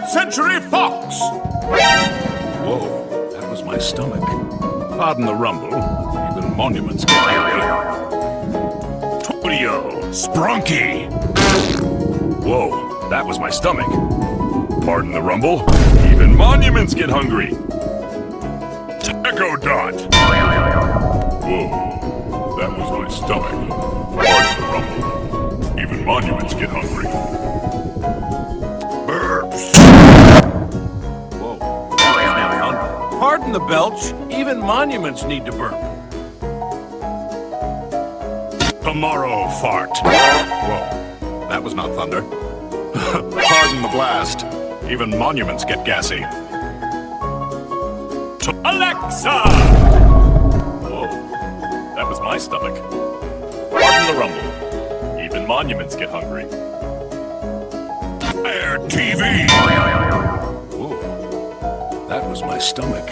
20th Century Fox! Whoa, that was my stomach. Pardon the rumble. Even monuments get hungry. Todio, Sprunky! Whoa, that was my stomach. Pardon the rumble. Even monuments get hungry. Echo Dot! Whoa, that was my stomach. Pardon the rumble. Even monuments get hungry. Burps! Whoa, that was now hungry. Pardon the belch, even monuments need to burp. Tomorrow fart. Whoa, that was not thunder. Pardon the blast. Even monuments get gassy. Alexa! Whoa, that was my stomach. Pardon the rumble. Even monuments get hungry. Air TV! Whoa, that was my stomach.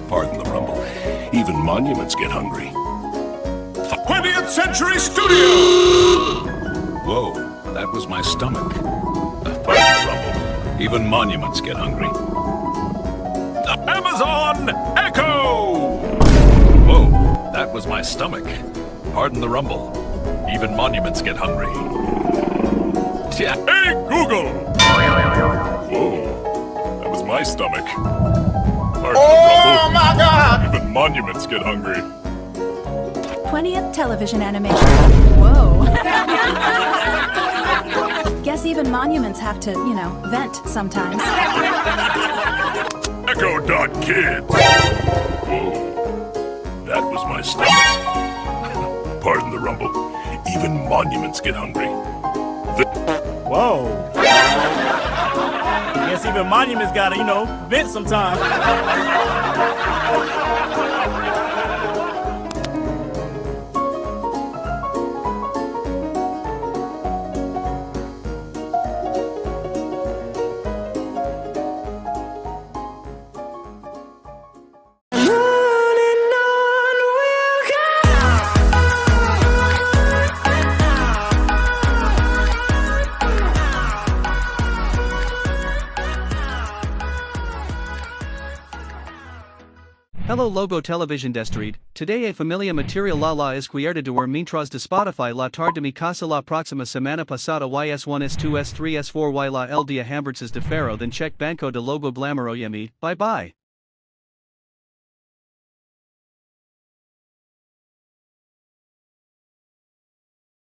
Pardon the rumble. Even monuments get hungry. 20th Century Studio! Whoa, that was my stomach. Pardon the rumble. Even monuments get hungry. Amazon Echo! Whoa, that was my stomach. Pardon the rumble. Even monuments get hungry. Hey, Google! Whoa, that was my stomach. Pardon the rumble. My God! Even monuments get hungry. 20th television animation. Whoa. Guess even monuments have to, vent sometimes. Echo Dot Kids! Whoa, that was my stomach. Pardon the rumble. Even monuments get hungry. Whoa. Guess even monuments gotta, vent sometimes. Hello Logo Television Destruid, today a familia material la es quierda mientras de Spotify la tarde mi casa la próxima semana pasada y1 s2 s3 s4 y la el dia hamburguesas de ferro then check banco de logo glamoro yemi, bye bye.